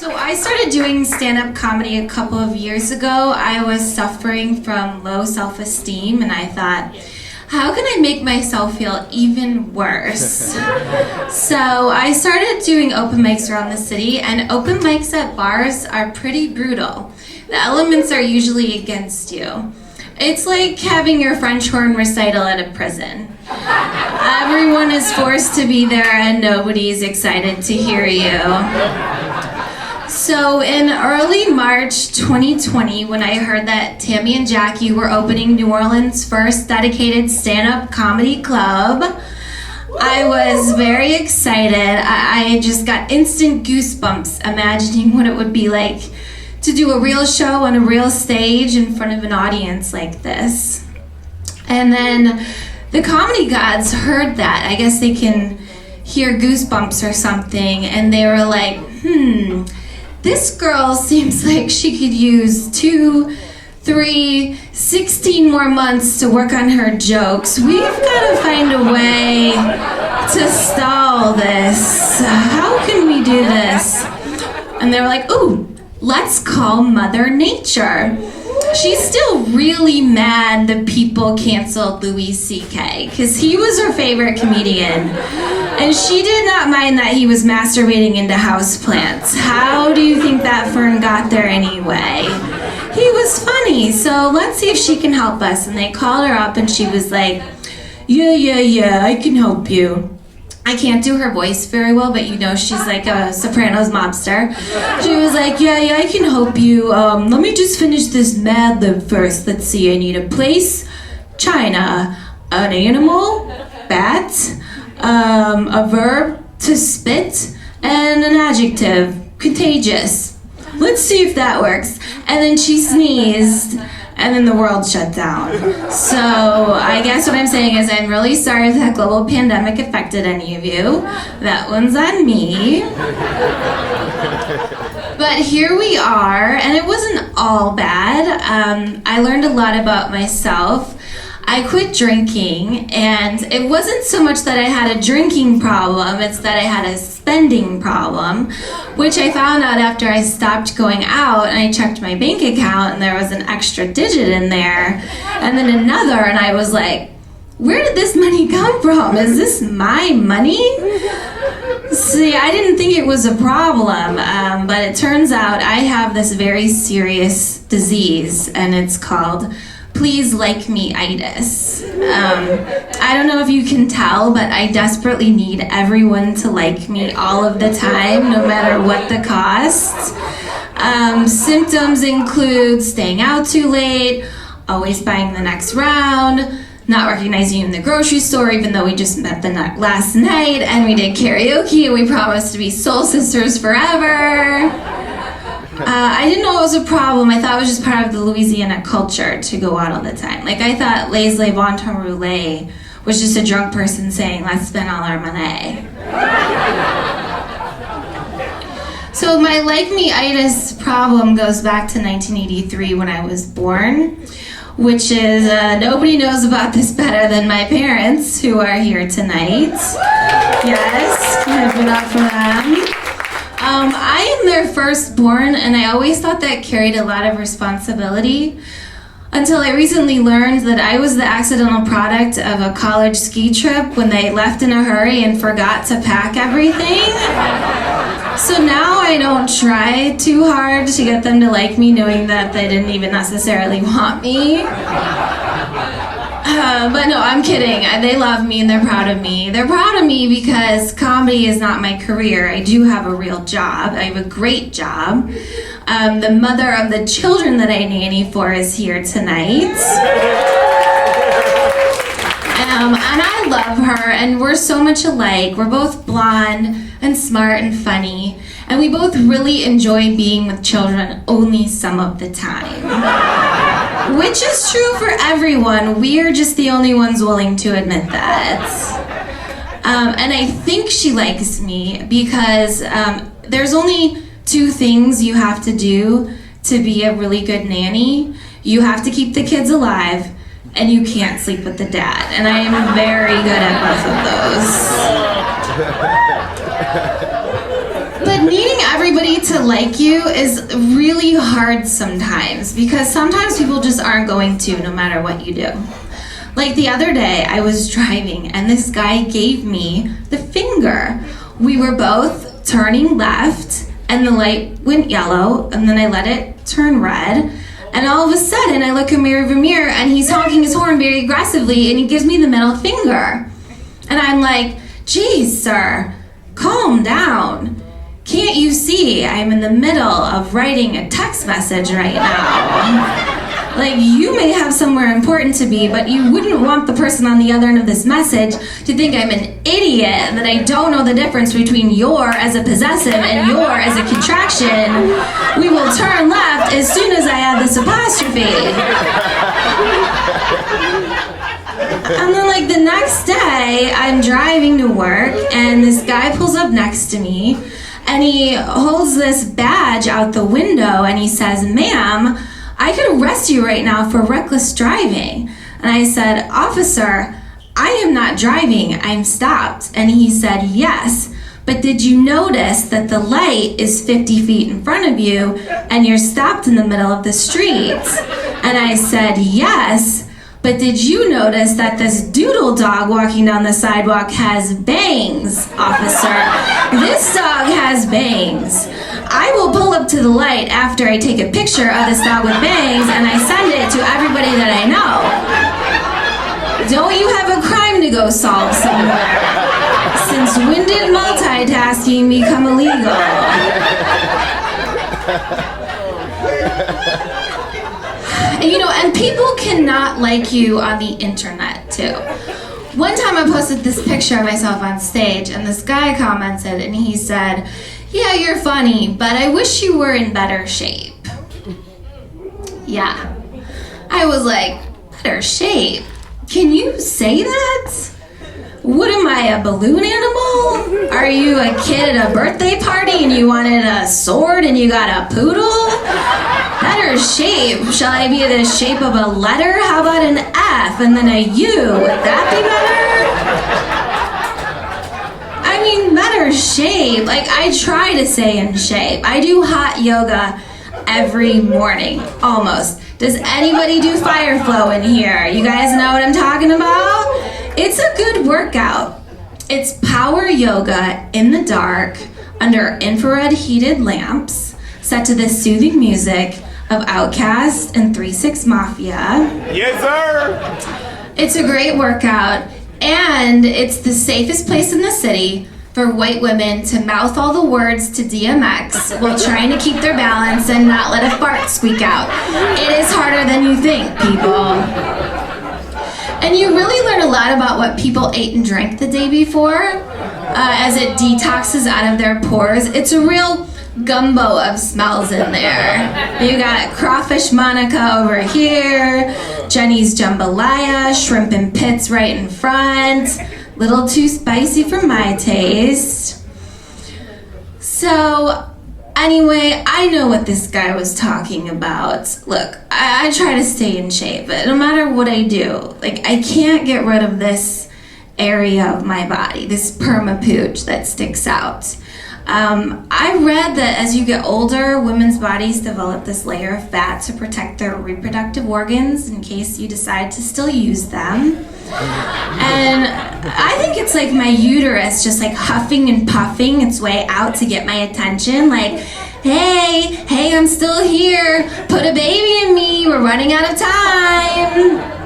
So I started doing stand-up comedy a couple of years ago. I was suffering from low self-esteem, and I thought, how can I make myself feel even worse? So I started doing open mics around the city, and open mics at bars are pretty brutal. The elements are usually against you. It's like having your French horn recital at a prison. Everyone is forced to be there and nobody's excited to hear you. So in early March 2020, when I heard that Tammy and Jackie were opening New Orleans' first dedicated stand-up comedy club, I was very excited. I just got instant goosebumps imagining what it would be like to do a real show on a real stage in front of an audience like this. And then the comedy gods heard that. I guess they can hear goosebumps or something, and they were like, this girl seems like she could use 2, 3, 16 more months to work on her jokes. We've got to find a way to stall this. How can we do this? And they were like, ooh, let's call Mother Nature. She's still really mad that people canceled Louis C.K. because he was her favorite comedian. And she did not mind that he was masturbating into houseplants. How do you think that fern got there anyway? He was funny, so let's see if she can help us. And they called her up and she was like, yeah, I can help you. I can't do her voice very well, but you know she's like a Sopranos mobster. She was like, yeah, I can help you. Let me just finish this Mad Lib first. Let's see, I need a place, China, an animal, bat, a verb, to spit, and an adjective, contagious. Let's see if that works. And then she sneezed, and then the world shut down. So I guess what I'm saying is I'm really sorry that global pandemic affected any of you. That one's on me. But here we are, and it wasn't all bad. I learned a lot about myself. I quit drinking, and it wasn't so much that I had a drinking problem, it's that I had a spending problem, which I found out after I stopped going out and I checked my bank account and there was an extra digit in there, and then another, and I was like, where did this money come from? Is this my money? See, I didn't think it was a problem, but it turns out I have this very serious disease, and it's called please like me-itis. I don't know if you can tell, but I desperately need everyone to like me all of the time, no matter what the cost. Symptoms include staying out too late, always buying the next round, not recognizing you in the grocery store even though we just met last night and we did karaoke and we promised to be soul sisters forever. I didn't know it was a problem. I thought it was just part of the Louisiana culture to go out all the time. Like, I thought Les Le Bon Temps Roulé was just a drunk person saying, let's spend all our money. So my like-me-itis problem goes back to 1983 when I was born, which is, nobody knows about this better than my parents, who are here tonight. Yes, give it up for them. I am their firstborn, and I always thought that carried a lot of responsibility until I recently learned that I was the accidental product of a college ski trip when they left in a hurry and forgot to pack everything. So now I don't try too hard to get them to like me, knowing that they didn't even necessarily want me. But no, I'm kidding. They love me and they're proud of me. They're proud of me because comedy is not my career. I do have a real job. I have a great job. The mother of the children that I nanny for is here tonight. And I love her, and we're so much alike. We're both blonde and smart and funny, and we both really enjoy being with children only some of the time. Which is true for everyone. We're just the only ones willing to admit that. And I think she likes me because there's only 2 things you have to do to be a really good nanny. You have to keep the kids alive, and you can't sleep with the dad. And I am very good at both of those. But needing everybody to like you is really hard sometimes, because sometimes people just aren't going to, no matter what you do. Like the other day, I was driving and this guy gave me the finger. We were both turning left and the light went yellow, and then I let it turn red. And all of a sudden, I look in my rearview mirror and he's honking his horn very aggressively and he gives me the middle finger. And I'm like, geez, sir, calm down. Can't you see I'm in the middle of writing a text message right now? Like, you may have somewhere important to be, but you wouldn't want the person on the other end of this message to think I'm an idiot, that I don't know the difference between your as a possessive and your as a contraction. We will turn left as soon as I add this apostrophe. And then, like, the next day, I'm driving to work, and this guy pulls up next to me, and he holds this badge out the window, and he says, "Ma'am, I could arrest you right now for reckless driving." And I said, "Officer, I am not driving, I'm stopped." And he said, "Yes, but did you notice that the light is 50 feet in front of you and you're stopped in the middle of the street?" And I said, "Yes, but did you notice that this doodle dog walking down the sidewalk has bangs, officer? This dog has bangs. I will pull up to the light after I take a picture of this dog with bangs and I send it to everybody that I know. Don't you have a crime to go solve somewhere? Since when did multitasking become illegal?" And people cannot like you on the internet too. One time I posted this picture of myself on stage and this guy commented and he said, "Yeah, you're funny, but I wish you were in better shape." Yeah. I was like, better shape? Can you say that? What am I, a balloon animal? Are you a kid at a birthday party and you wanted a sword and you got a poodle? Better shape? Shall I be the shape of a letter? How about an F and then a U? Would that be better? I mean, better shape. Like, I try to stay in shape. I do hot yoga every morning, almost. Does anybody do fire flow in here? You guys know what I'm talking about? It's a good workout. It's power yoga in the dark under infrared heated lamps set to the soothing music of Outkast and 3-6 Mafia. Yes, sir! It's a great workout, and it's the safest place in the city for white women to mouth all the words to DMX while trying to keep their balance and not let a fart squeak out. It is harder than you think, people. And you really learn a lot about what people ate and drank the day before as it detoxes out of their pores. It's a real gumbo of smells in there. You got crawfish Monica over here, Jenny's jambalaya, shrimp and pits right in front. Little too spicy for my taste. So, anyway, I know what this guy was talking about. Look, I try to stay in shape, but no matter what I do, like, I can't get rid of this area of my body, this perma-pooch that sticks out. I read that as you get older, women's bodies develop this layer of fat to protect their reproductive organs in case you decide to still use them. And I think it's like my uterus just like huffing and puffing its way out to get my attention, like, hey, I'm still here, put a baby in me, we're running out of time.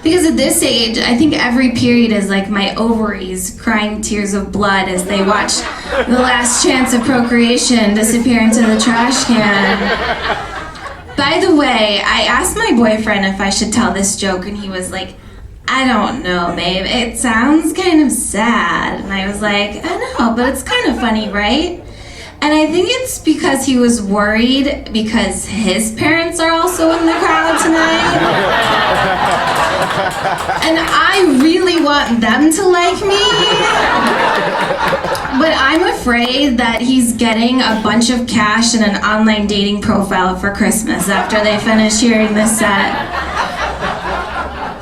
Because at this age, I think every period is like my ovaries crying tears of blood as they watch the last chance of procreation disappear into the trash can. By the way, I asked my boyfriend if I should tell this joke, and he was like, "I don't know, babe. It sounds kind of sad." And I was like, "I know, but it's kind of funny, right?" And I think it's because he was worried because his parents are also in the crowd tonight. And I really want them to like me. But I'm afraid that he's getting a bunch of cash and an online dating profile for Christmas after they finish hearing this set.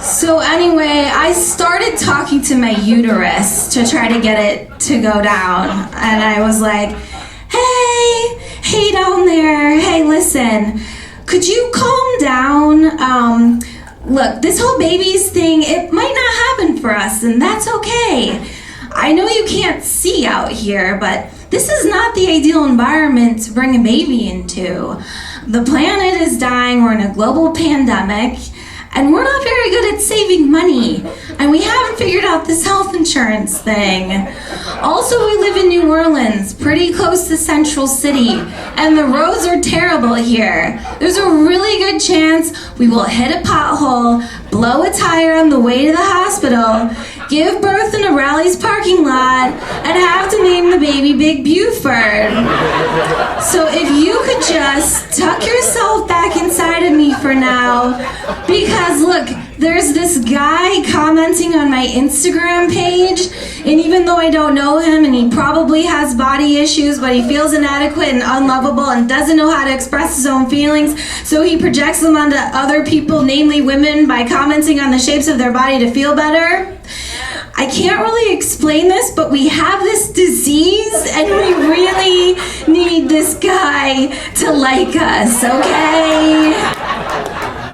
So anyway, I started talking to my uterus to try to get it to go down. And I was like, Hey down there, hey listen, could you calm down? Look, this whole babies thing, it might not happen for us, and that's okay. I know you can't see out here, but this is not the ideal environment to bring a baby into. The planet is dying, we're in a global pandemic, and we're not very good at saving money, and we haven't figured out this health insurance thing. Also, we live in New Orleans, pretty close to Central City, and the roads are terrible here. There's a really good chance we will hit a pothole, blow a tire on the way to the hospital, give birth in a Rally's parking lot, and have to name the baby Big Buford. So if you could just tuck yourself back inside of me for now, because look, there's this guy commenting on my Instagram page, and even though I don't know him and he probably has body issues, but he feels inadequate and unlovable and doesn't know how to express his own feelings, so he projects them onto other people, namely women, by commenting on the shapes of their body to feel better. I can't really explain this, but we have this disease and we really need this guy to like us, okay?